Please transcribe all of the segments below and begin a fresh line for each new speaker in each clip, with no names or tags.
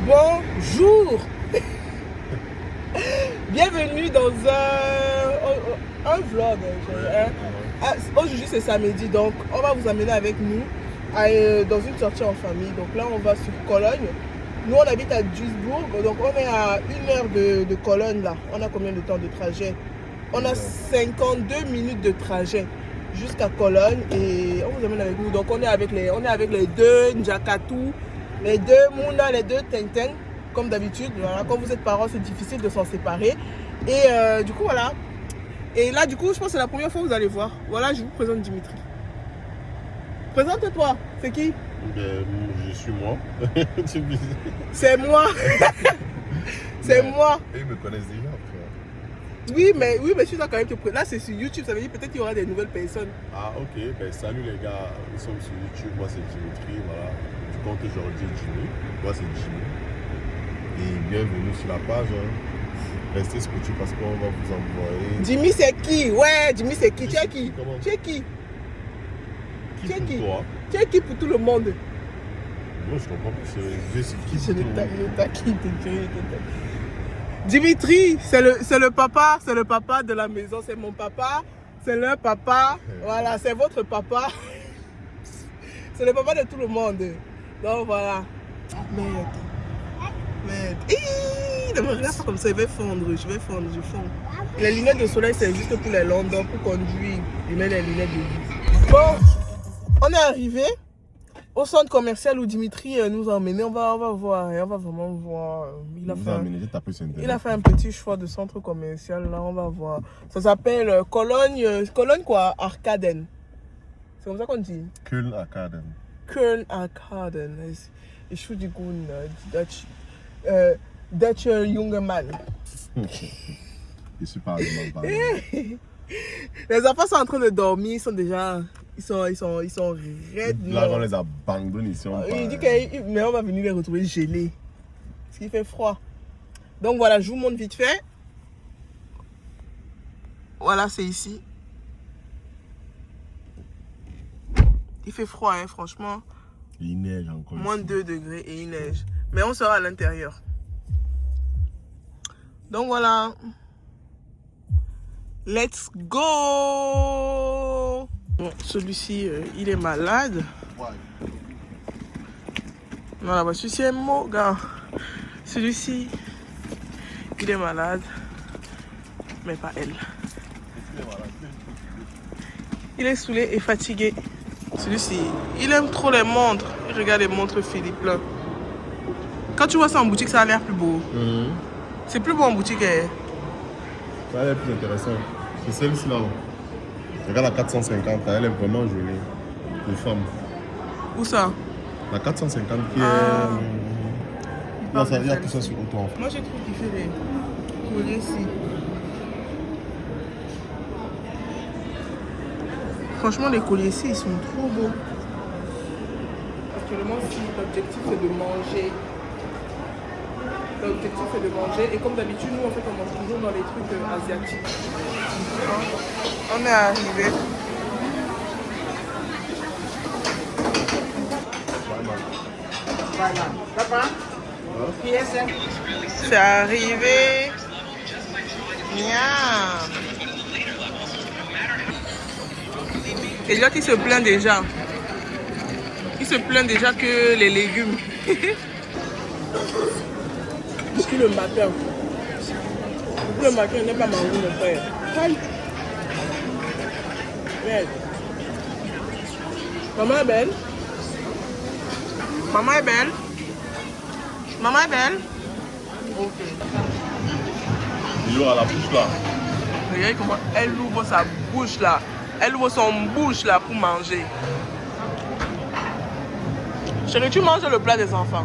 Bonjour. Bienvenue dans un vlog. Aujourd'hui c'est samedi, donc on va vous amener avec nous dans une sortie en famille. Donc là on va sur Cologne. Nous on habite à Duisbourg, donc on est à 1 heure de Cologne là. On a combien de temps de trajet? On a 52 minutes de trajet jusqu'à Cologne et on vous amène avec nous. Donc on est avec les deux Njakatou, les deux Mouna, les deux Tenten, comme d'habitude. Voilà, quand vous êtes parents, c'est difficile de s'en séparer. Et du coup voilà. Et là du coup, je pense que c'est la première fois que vous allez voir. Voilà, je vous présente Dimitri. Présente-toi, c'est qui?
Je suis moi.
C'est moi. C'est moi.
Ils me connaissent déjà.
Oui, mais tu dois quand même te présenter. Là, c'est sur YouTube, ça veut dire peut-être qu'il y aura des nouvelles personnes.
Ah, ok. Salut les gars, nous sommes sur YouTube. Moi, c'est Dimitri. Voilà. Du compte aujourd'hui Jimmy. Moi, c'est Jimmy. Et bienvenue sur la page. Restez scotchés parce qu'on va vous envoyer.
Jimmy, c'est qui? Ouais, Jimmy, c'est qui? Tu es qui?
Comment?
Tu es qui?
Qui pour toi?
Tu es qui pour tout le monde?
Moi, je comprends pas. Je suis qui
Je
pour tout le monde?
Dimitri, c'est le papa de la maison, c'est mon papa, c'est leur papa, voilà, c'est votre papa, c'est le papa de tout le monde. Donc voilà. Merde. Ne me regarde pas comme ça, je vais fondre. Les lunettes de soleil, c'est juste pour les Londres, pour conduire. Je mets les lunettes de vie. Bon, on est arrivé au centre commercial où Dimitri nous a emmenés. On va voir, on va vraiment voir. Il a fait un petit choix de centre commercial. Là, on va voir. Ça s'appelle Cologne quoi, Arkaden. C'est comme ça qu'on dit.
Köln Arkaden.
Köln Arkaden. Ich should go Dutch young man.
Je suis pas allemand.
Les enfants sont en train de dormir, ils sont raides.
Là, on les abandonne ici.
Il dit mais on va venir les retrouver gelés. Parce qu'il fait froid. Donc voilà, je vous montre vite fait. Voilà, c'est ici. Il fait froid, hein, franchement.
Il neige encore.
Moins de 2 degrés et il neige. Mais on sera à l'intérieur. Donc voilà. Let's go! Bon, celui-ci, il est malade.
Ouais.
Non, là-bas, celui-ci est mort, gars. Celui-ci, il est malade. Mais pas elle. Il est saoulé et fatigué. Celui-ci, il aime trop les montres. Il regarde les montres Philippe là. Quand tu vois ça en boutique, ça a l'air plus beau. C'est plus beau en boutique.
Ça a l'air plus intéressant. C'est celle-ci là. Regarde la 450, elle est vraiment jolie. Pour femme.
Où ça?
La 450 qui est. Non, ça vient tout ça sur auto.
Moi, j'ai trop kiffé les colliers ici. Franchement, les colliers ici, ils sont trop beaux. Actuellement, si l'objectif c'est de manger. L'objectif c'est de manger. Et comme d'habitude, nous, en fait, on mange toujours dans les trucs asiatiques. On est arrivé. C'est arrivé. Miam. Et là, il se plaint déjà. Il se plaint déjà que les légumes. Depuis le matin. Depuis le matin, on n'est pas mangé, mon frère. Merde. Maman est belle. Maman est belle. Maman est belle. Ok.
Il ouvre la bouche là.
Regardez comment elle ouvre sa bouche là. Elle ouvre son bouche là pour manger. Chérie, tu manges le plat des enfants.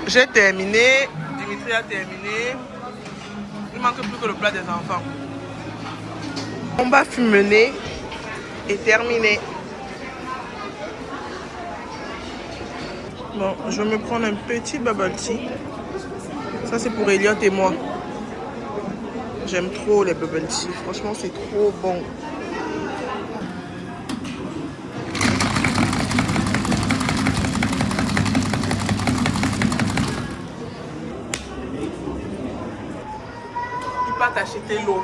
J'ai terminé. Dimitri a terminé. Il manque plus que le plat des enfants. Combat fut mené et terminé. Bon, je vais me prendre un petit bubble tea. Ça, c'est pour Elliot et moi. J'aime trop les bubble tea. Franchement, c'est trop bon. t'acheter l'eau.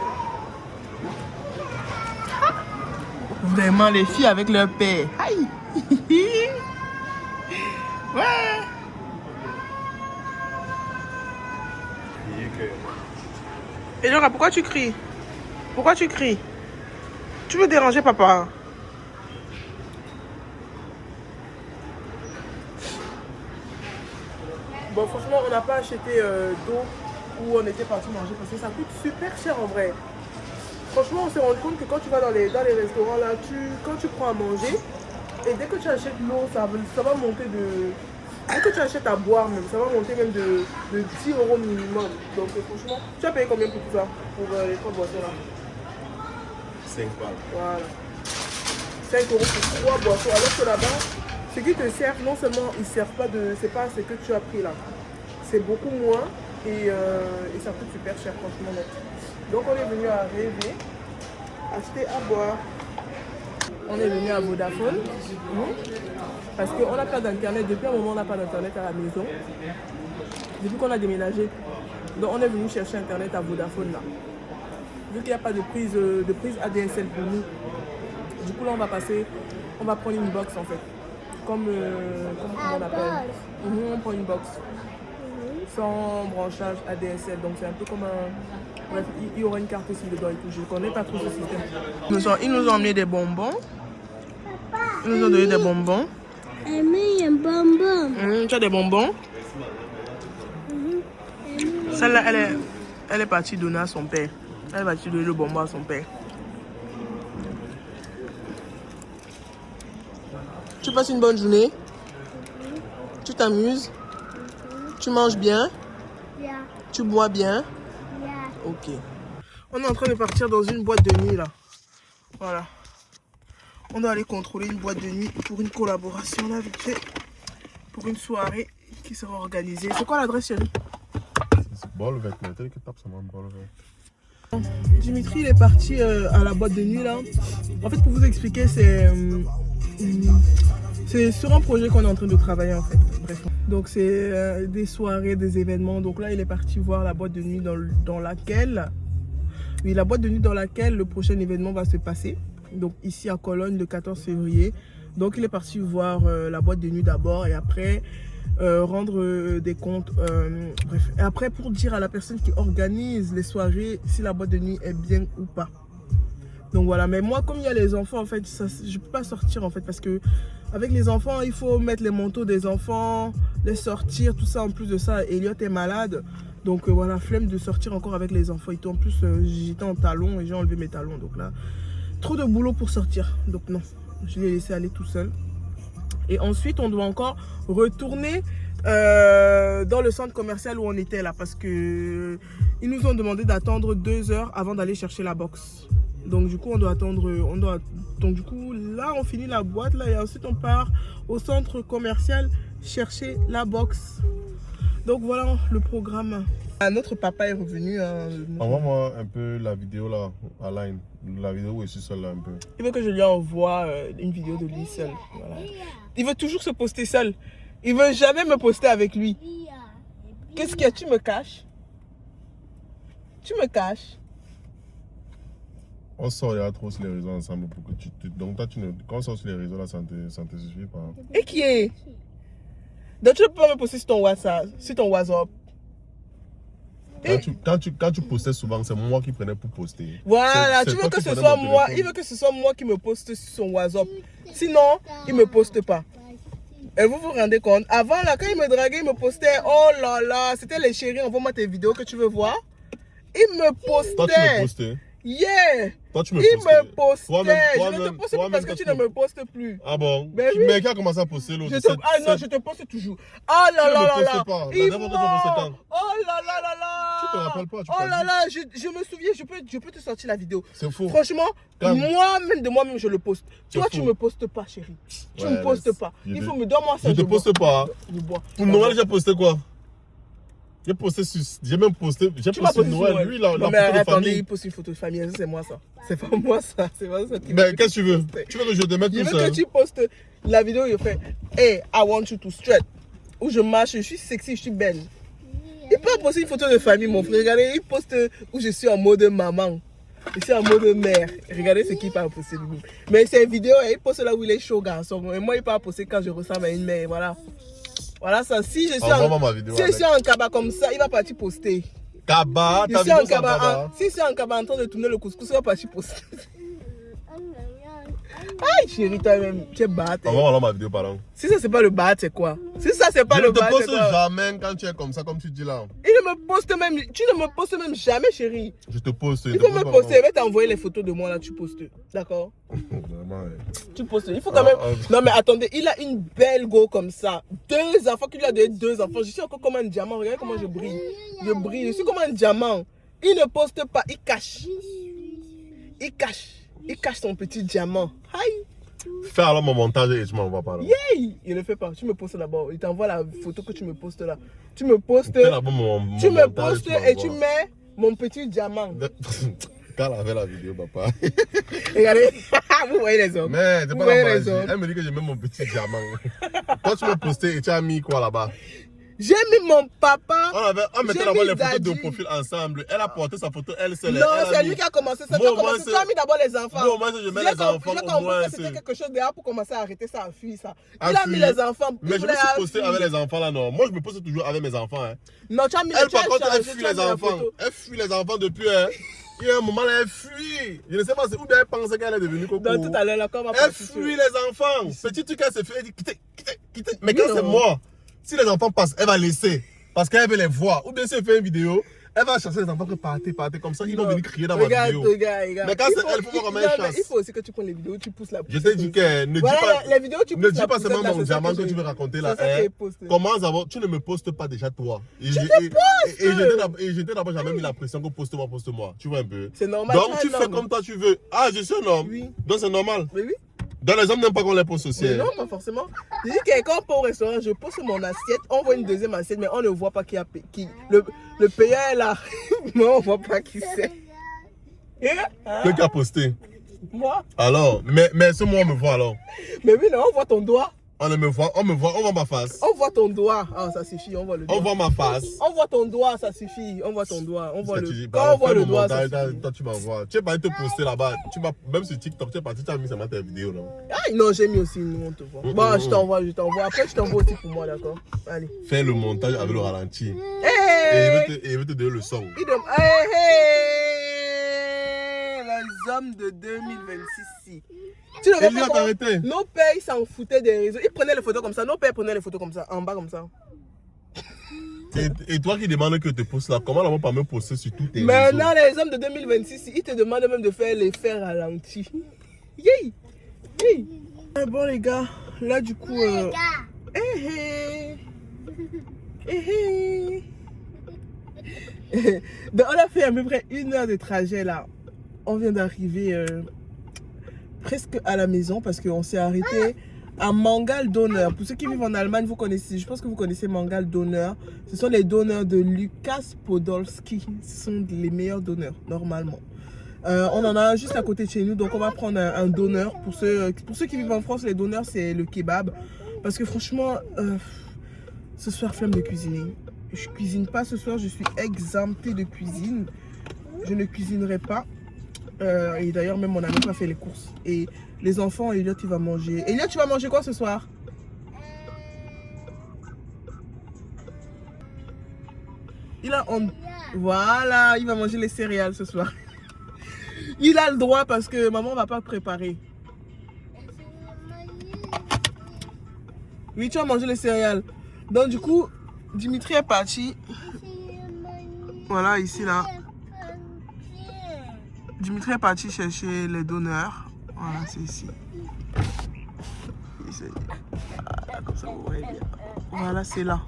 Vraiment, les filles avec leur père. Aïe. Ouais. Et Laura, pourquoi tu cries? Pourquoi tu cries? Tu veux déranger papa? Bon, franchement, on n'a pas acheté d'eau où on était parti manger parce que ça coûte super cher en vrai. Franchement, on s'est rendu compte que quand tu vas dans les restaurants là, quand tu prends à manger, et dès que tu achètes l'eau, ça va monter de... Dès que tu achètes à boire même, ça va monter même de 10 € minimum. Donc franchement, tu as payé combien pour tout ça? Pour les 3 boissons là?
5 balles.
Voilà. 5 € pour 3 boissons. Alors que là-bas, ce qu'ils te servent, non seulement ils ne servent pas de... C'est pas ce que tu as pris là. C'est beaucoup moins et ça coûte super cher franchement. Donc on est venu à rêver, acheter à boire. On est venu à Vodafone parce qu'on n'a pas d'internet. Depuis un moment, on n'a pas d'internet à la maison. Depuis qu'on a déménagé. Donc on est venu chercher internet à Vodafone là. Vu qu'il n'y a pas de prise ADSL pour nous. Du coup là on va prendre une box en fait. Comment on appelle? On prend une box. Sans branchage ADSL. Donc c'est un peu comme un... Bref, il y aura une carte aussi dedans et tout. Je ne connais pas trop ce système. Ils nous ont emmené des bonbons. Ils nous ont donné des bonbons.
Un bonbon.
Tu as des bonbons? Celle-là, elle est partie donner à son père. Elle est partie donner le bonbon à son père. Tu passes une bonne journée? Tu t'amuses? Tu manges bien? Tu bois bien? Ok. On est en train de partir dans une boîte de nuit là. Voilà. On doit aller contrôler une boîte de nuit pour une collaboration là vite fait. Pour une soirée qui sera organisée. C'est quoi l'adresse chérie?
C'est Bolvet, mais tel que tape ça m'a Bolvet.
Dimitri il est parti à la boîte de nuit là. En fait pour vous expliquer c'est sur un projet qu'on est en train de travailler en fait. Bref. Donc c'est des soirées, des événements. Donc là il est parti voir la boîte de nuit dans laquelle... Oui, la boîte de nuit dans laquelle le prochain événement va se passer. Donc ici à Cologne le 14 février. Donc il est parti voir la boîte de nuit d'abord et après rendre des comptes. Bref. Et après pour dire à la personne qui organise les soirées si la boîte de nuit est bien ou pas. Donc voilà, mais moi comme il y a les enfants en fait, je peux pas sortir en fait parce que avec les enfants il faut mettre les manteaux des enfants, les sortir, tout ça. En plus de ça, Elliot est malade. Donc voilà, flemme de sortir encore avec les enfants et tout. En plus j'étais en talons et j'ai enlevé mes talons. Donc là, trop de boulot pour sortir. Donc non, je l'ai laissé aller tout seul. Et ensuite on doit encore retourner dans le centre commercial où on était là. Parce que ils nous ont demandé d'attendre 2 heures avant d'aller chercher la box. Donc du coup on doit attendre, donc du coup là on finit la boîte là et ensuite on part au centre commercial chercher la box. Donc voilà le programme. Notre papa est revenu.
Envoie-moi un peu la vidéo là, à line. La vidéo où je suis seul là un peu.
Il veut que je lui envoie une vidéo de lui seul. Voilà. Il veut toujours se poster seul. Il veut jamais me poster avec lui. Qu'est-ce qu'il y a? Tu me caches? Tu me caches?
On sort trop sur les réseaux ensemble pour que tu te... Donc toi, quand on sort sur les réseaux là, ça ne te suffit pas.
Et qui est? Donc tu ne peux pas me poster sur ton WhatsApp,
Quand tu postais souvent, c'est moi qui prenais pour poster.
Voilà, tu veux que ce soit moi, il veut que ce soit moi qui me poste sur son WhatsApp. Sinon, il ne me poste pas. Et vous vous rendez compte? Avant là, quand il me draguait, il me postait. Oh là là, c'était les chéris, envoie-moi tes vidéos que tu veux voir. Il me postait.
Toi, tu me postais?
Yeah!
Toi, tu me
il
postais.
me postait.
Toi-même,
je ne te poste plus parce que tu ne me postes plus.
Ah bon?
Ben oui.
Mais qui a commencé à poster l'autre?
Ah non, je te poste toujours. Ah là là là là.
Pas.
Il
Oh là
là là là.
Tu te rappelles pas?
Oh là là, je me souviens, je peux te sortir la vidéo.
C'est faux.
Franchement, moi-même, je le poste. Toi, tu ne me postes pas, chérie. Tu ne me postes pas. Il faut me donner moi ça.
Je te poste pas. Pour Noël, j'ai posté quoi? J'ai même posté Noël, lui là, la photo de famille.
Il poste une photo de famille, c'est moi ça. C'est pas moi ça, c'est pas ça.
Mais qu'est-ce que tu veux? Tu veux que je te mette tout seul?
Je veux que tu postes la vidéo, il fait hey, I want you to straight. Où je marche, je suis sexy, je suis belle. Il peut poster une photo de famille, mon frère. Regardez, il poste où je suis en mode maman. Je suis en mode mère. Regardez ce qu'il peut poster. Mais c'est une vidéo, il poste là où il est chaud garçon. Et moi, il peut poster quand je ressemble à une mère. Voilà. Voilà ça. Si je suis en cabas comme ça, il va partir poster.
Kaba,
je suis en cabas. Si je suis en cabas en train de tourner le couscous, il va partir poster. Aïe chérie, toi-même, tu es batte.
On va voir ma vidéo, pardon.
Si ça c'est pas le batte, c'est quoi? Si ça c'est pas le batte,
c'est quoi? Je ne te poste jamais quand tu es comme ça, comme tu dis là.
Il ne me poste même, tu ne me postes même jamais, chérie.
Je te poste.
Il faut me poster, je vais t'envoyer les photos de moi là, tu postes. D'accord? Tu postes. Il faut quand même. Non mais attendez, il a une belle go comme ça. 2 enfants, qu'il a deux enfants. Je suis encore comme un diamant. Regardez comment je brille. Je brille. Je suis comme un diamant. Il ne poste pas, il cache. Il cache. Il cache son petit diamant. Aïe.
Fais alors mon montage et je m'envoie par là.
Yay! Il ne fait pas. Tu me postes d'abord. Il t'envoie la photo que tu me postes là. Tu me postes.
Fais d'abord mon
tu me
montage,
postes et tu mets mon petit diamant.
Quand elle avait la vidéo, papa.
Regardez. Vous voyez les hommes.
Mais c'est
vous
pas
voyez
la
les
magie.
hommes.
Elle me dit que j'ai mis mon petit diamant. Toi, tu m'as posté et tu as mis quoi là-bas?
J'ai mis mon papa.
On mettait d'abord les photos de profil ensemble. Elle a porté sa photo, elle seule.
Non, c'est lui qui a commencé ça. Tu as mis d'abord les enfants.
Moi, au moins, je mets les enfants.
J'ai compris que c'était quelque chose derrière pour commencer à arrêter ça à fuir ça. Il a mis les enfants.
Mais je me suis posté avec les enfants là, non. Moi, je me pose toujours avec mes enfants. Hein.
Non, tu as mis les enfants.
Elle, par contre, elle fuit les enfants. Elle fuit les enfants depuis. Hein. Il y a un moment là, elle fuit. Je ne sais pas où bien elle pensait qu'elle est devenue coco.
Tout à l'heure, là, quand
elle fuit les enfants. Petit truc, elle s'est fait, elle dit quittez. Mais quand c'est moi, si les enfants passent, elle va laisser. Parce qu'elle veut les voir. Ou bien si elle fait une vidéo, elle va chercher les enfants que partez comme ça. Ils vont venir crier dans ma vidéo.
Regarde.
Mais quand c'est elle, il faut voir comment elle chasse.
Il faut aussi que tu prennes les vidéos, tu pousses la pousse.
Je t'ai dit que ne dis
pas. Les vidéos, tu
ne dis pas seulement mon diamant que tu veux raconter là. Comment avoir. Tu ne me postes pas déjà toi.
Je te poste.
Et j'étais d'abord jamais mis la pression que poste-moi. Tu vois un peu.
C'est normal.
Donc tu fais comme toi tu veux. Ah, je suis un homme. Oui. Donc c'est normal.
Oui.
Dans les hommes n'aiment pas qu'on les poste aussi.
Non, pas forcément. Je dis que quand on part au restaurant, je pose mon assiette, on voit une deuxième assiette, mais on ne voit pas qui a payé. Le payeur est là, mais on ne voit pas qui c'est.
Qui a posté?
Moi.
Alors, mais c'est moi, on me voit alors.
Mais oui, non, on voit ton doigt.
On voit ma face.
On voit ton doigt. Ah, ça suffit, on voit le doigt.
On voit ma face.
On voit ton doigt, ça suffit. On voit ton doigt. On voit le.
Quand
on voit le doigt, ça
suffit. Toi, tu m'envoies. Tu es parti te poster là-bas. Même sur TikTok, tu es parti, tu as mis seulement tes vidéos, non? Ah,
non, j'ai mis aussi, nous, on te voit. Bon, je t'envoie. Après, je t'envoie aussi pour moi, d'accord? Allez.
Fais le montage avec le ralenti. Et il veut te donner le son.
Les hommes de 2026. Tu ne
vois pas arrêté.
Nos pères, ils s'en foutaient des réseaux. Ils prenaient les photos comme ça. Nos pères prenaient les photos comme ça, en bas comme ça.
Et toi qui demandes que te postes là, comment on pas me poster sur tous tes réseaux?
Maintenant, les hommes de 2026, ils te demandent même de faire les faits ralentis. Yay! Bon, les gars, là, du coup. Donc, on a fait à peu près 1 heure de trajet là. On vient d'arriver presque à la maison parce qu'on s'est arrêté à Mangal Döner. Pour ceux qui vivent en Allemagne, vous connaissez, je pense que vous connaissez Mangal Döner. Ce sont les döners de Lukas Podolski. Ce sont les meilleurs döners, normalement. On en a un juste à côté de chez nous, donc on va prendre un döner. Pour ceux qui vivent en France, les döners, c'est le kebab. Parce que franchement, ce soir, flemme de cuisiner. Je cuisine pas ce soir, je suis exemptée de cuisine. Je ne cuisinerai pas. Et d'ailleurs, même on n'a même pas fait les courses. Et les enfants, Elliot, il va manger. Elliot, tu vas manger quoi ce soir? Voilà, il va manger les céréales ce soir. Il a le droit parce que maman va pas préparer. Oui, tu vas manger les céréales. Donc du coup, Dimitri est parti. Voilà, ici là. Dimitri est parti chercher les donneurs. Voilà, c'est ici. Voilà, comme ça vous voyez bien. Voilà, c'est là.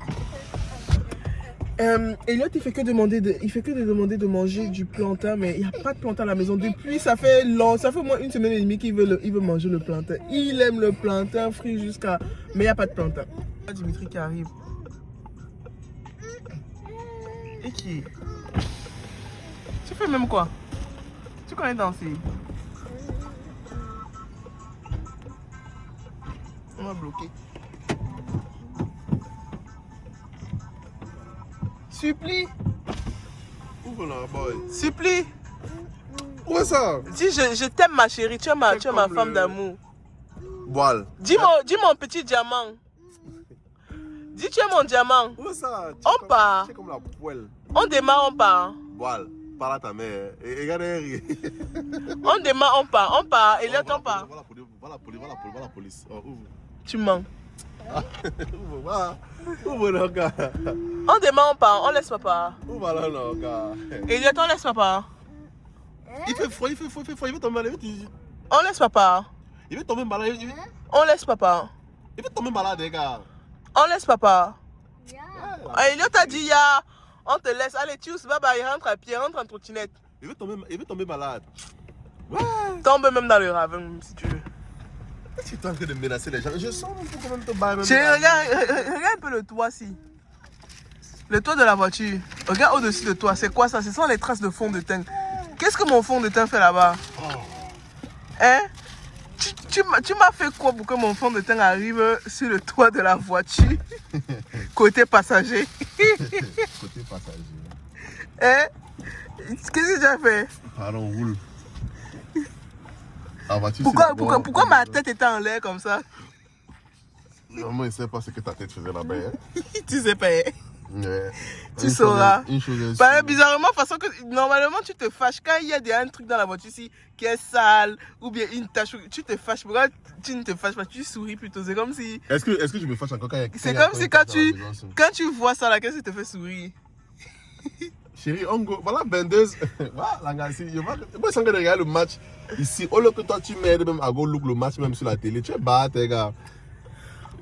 Elliot, il fait que de demander de manger du plantain, mais il n'y a pas de plantain à la maison. Depuis, ça fait au moins 1 semaine et demie qu'il veut manger le plantain. Il aime le plantain frit jusqu'à... Mais il n'y a pas de plantain. Dimitri qui arrive. Et qui? Tu fais même quoi? Tu connais danser? On va bloquer. Supplie.
Ouvre là, boy.
Supplie.
Où est ça?
Dis, je t'aime ma chérie, tu es ma femme d'amour.
Voile.
Dis mon petit diamant. Dis, tu es mon diamant.
Où est ça?
On part.
C'est comme la poêle.
On démarre, on part.
Voile. Parle à ta mère. Et regarde,
On démarre, on part. On part. Elliot, on part.
Va la police. Oh, ouvre.
Tu mens.
Ouvre, va. Ouvre le gars.
On démarre, on part. On laisse papa.
Ouvre là, le gars.
Elliot, on laisse papa.
Il fait froid, il veut tomber malade.
On laisse papa.
Il veut tomber malade.
On laisse papa.
Il veut tomber malade, les gars.
On laisse papa. Elliot t'a dit, ya. On te laisse. Allez, tchuss, bye bye. Rentre à pied, rentre en trottinette.
Il veut tomber malade. Ouais.
Tombe même dans le ravin, si tu veux.
Tu es en train de menacer les gens. Je sens pour quand même te barrer.
Chérie, regarde un peu le toit, si. Le toit de la voiture. Regarde au-dessus de toi. C'est quoi ça? Ce sont les traces de fond de teint. Qu'est-ce que mon fond de teint fait là-bas? Hein? Tu m'as fait quoi pour que mon fond de teint arrive sur le toit de la voiture? Côté passager.
Côté passager.
Hein? Qu'est-ce que tu as fait?
Pardon, roule.
Pourquoi ma tête était en l'air comme ça?
Normalement, il ne sait pas ce que ta tête faisait là-bas. Hein?
Tu sais pas.
Ouais.
Tu sauras.
Une chose est
Bah,
sûre.
bizarrement, façon que normalement tu te fâches quand il y a un truc dans la voiture ici qui est sale ou bien une tache, tu te fâches. Pourquoi tu ne te fâches pas? Tu souris plutôt. C'est comme si.
Est-ce que je me fâche encore quand il y a
C'est comme si quand tu vois ça là, qu'est-ce qui te fait sourire?
Chérie, on go. Voilà, vendeuse. Voilà, la gars, ici. Moi, je sens que regarder le match ici. Au lieu que toi, tu m'aides même à go look le match même sur la télé. Tu es bête, les gars.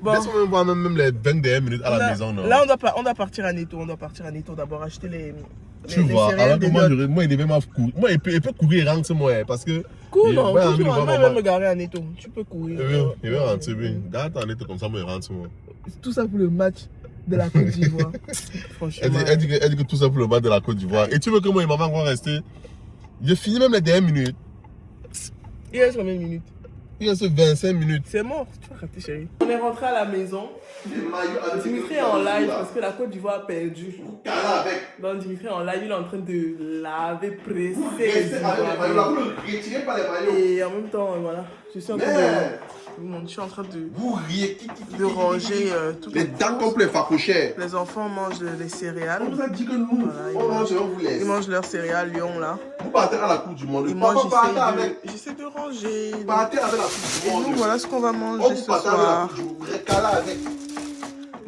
Bon.
Laisse-moi même voir même les 21 minutes à la maison. Non?
Là, on doit partir à Netto. On doit partir à Netto d'abord acheter les.
Tu vois, alors que moi, il devait m'affouer. Moi, il peut courir et rentrer, moi. Parce que.
Cours, non.
Ouais,
Tu vas même me garer à Netto. Tu peux courir.
Il veut rentrer, oui. Garde en Netto comme ça, moi, il rentre, moi.
Tout ça pour le match de la Côte d'Ivoire. Franchement.
Elle dit que tout ça pour le match de la Côte d'Ivoire. Et tu veux que moi et maman vont rester. J'ai fini même les dernières minutes.
Il reste combien de minutes?
Il reste 25 minutes.
C'est mort, tu vas rater, chérie. On est rentré à la maison. Dimitri est en live parce que la Côte d'Ivoire a perdu. Donc Dimitri est en live, il est en train de laver, presser. Et en même temps, voilà, je suis en train de ranger toutes
les dents complètes, facochères.
Les enfants mangent les céréales.
On vous a dit que nous,
voilà,
on vous laisse.
Ils mangent leurs céréales, Lyon là.
Vous partez à la Coupe du Monde.
Moi, j'essaie de ranger.
Vous partez avec la Coupe du Monde.
Et nous, voilà ce qu'on va manger ce soir.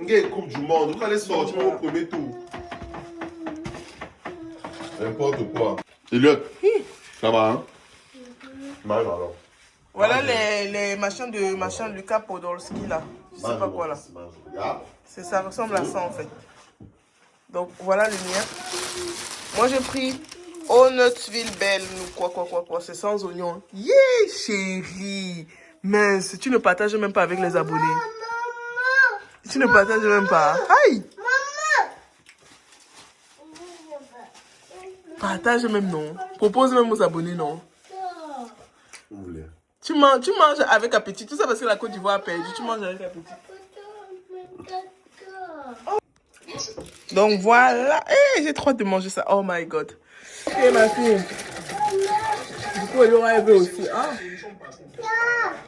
Avec Coupe du Monde. Vous allez sortir au premier tour. N'importe quoi. Elliot, ça va, hein? M'arrive alors.
Voilà les machins de Lucas Podolski là. Je sais pas quoi là. Ça ressemble à ça en fait. Donc voilà le mien. Moi j'ai pris Honnotville Belle ou quoi. C'est sans oignon. Yeah chérie. Mince, tu ne partages même pas avec les abonnés. Tu ne partages même pas. Aïe. Partage même non. Propose même aux abonnés non.
Vous voulez.
Tu manges avec appétit. Tout ça parce que la Côte d'Ivoire a perdu. Tu manges avec appétit. Donc voilà. J'ai trop hâte de manger ça. Oh my god. Et ma fille. Du coup, elle aura aimé aussi. Ah.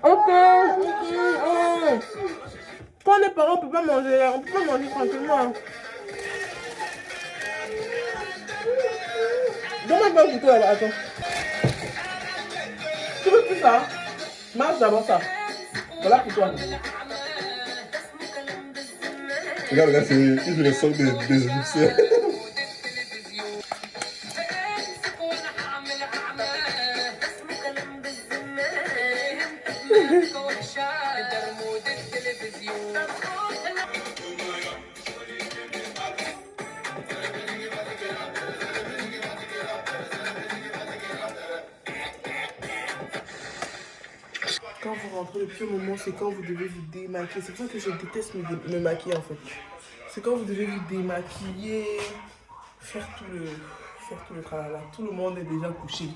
Ok. Quand les parents, on peut pas manger. On peut pas manger tranquillement. Donne-moi un couteau là-bas. Attends. Tu veux plus ça? Mange d'abord ça. Voilà pour toi.
Regarde, c'est le son des égyptiens.
Quand vous rentrez, le pire moment, c'est quand vous devez vous démaquiller. C'est pour ça que je déteste me maquiller en fait. C'est quand vous devez vous démaquiller, faire tout le tralala. Tout le monde est déjà couché.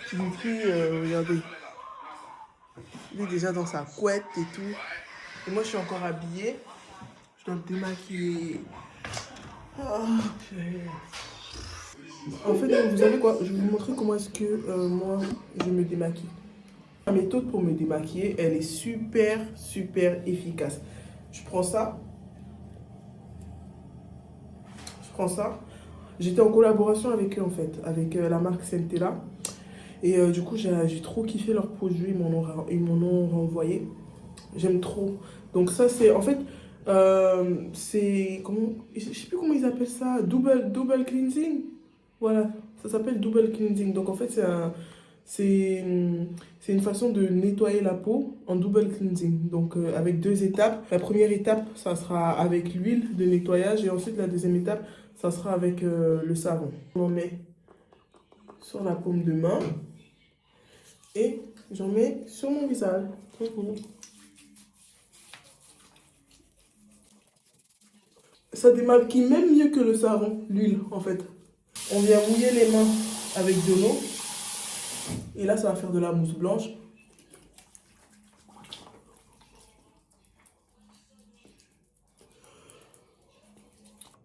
Dimitri, regardez. Il est déjà dans sa couette et tout. Et moi, je suis encore habillée. Je dois me démaquiller. En fait, vous savez quoi? Je vais vous montrer comment est-ce que moi, je me démaquille. La méthode pour me démaquiller, elle est super, super efficace. Je prends ça. J'étais en collaboration avec eux, en fait, avec la marque Centella. Et du coup, j'ai trop kiffé leurs produits. Ils m'en ont renvoyé. J'aime trop. Donc ça, c'est... En fait, c'est... Comment... Je sais plus comment ils appellent ça. Double cleansing. Voilà, ça s'appelle double cleansing. Donc en fait, c'est une façon de nettoyer la peau en double cleansing. Donc avec 2 étapes. La première étape, ça sera avec l'huile de nettoyage. Et ensuite, la deuxième étape, ça sera avec le savon. On en met sur la paume de main. Et j'en mets sur mon visage. Ça démaquille même mieux que le savon, l'huile en fait. On vient mouiller les mains avec de l'eau. Et là, ça va faire de la mousse blanche.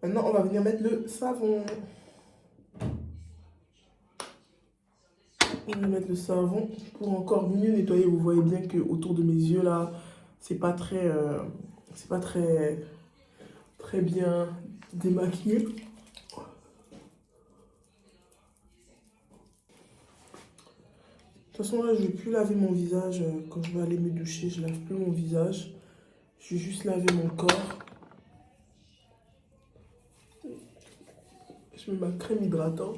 Maintenant, on va venir mettre le savon. On va mettre le savon pour encore mieux nettoyer. Vous voyez bien que autour de mes yeux là, c'est pas très bien démaquillé. De toute façon là, je vais plus laver mon visage quand je vais aller me doucher. Je lave plus mon visage. Je vais juste laver mon corps. Je mets ma crème hydratante.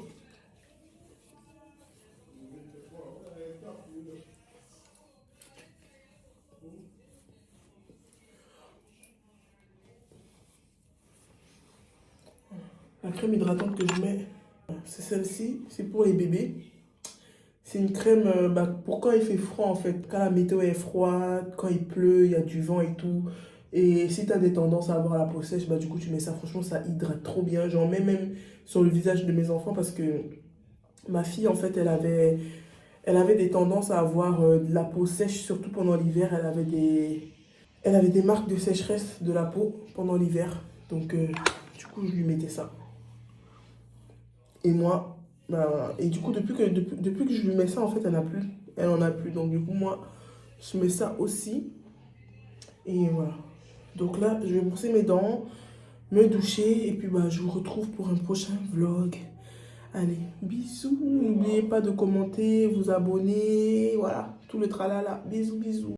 La crème hydratante que je mets, c'est celle-ci, c'est pour les bébés. C'est une crème pour quand il fait froid en fait, quand la météo est froide, quand il pleut, il y a du vent et tout. Et si tu as des tendances à avoir la peau sèche, du coup tu mets ça, franchement ça hydrate trop bien. J'en mets même sur le visage de mes enfants parce que ma fille en fait elle avait des tendances à avoir de la peau sèche, surtout pendant l'hiver. Elle avait des marques de sécheresse de la peau pendant l'hiver. Donc du coup je lui mettais ça. Et moi, et du coup, depuis que je lui mets ça, en fait, elle en a plus. Donc, du coup, moi, je mets ça aussi. Et voilà. Donc là, je vais brosser mes dents, me doucher. Et puis, je vous retrouve pour un prochain vlog. Allez, bisous. N'oubliez pas de commenter, vous abonner. Voilà, tout le tralala. Bisous, bisous.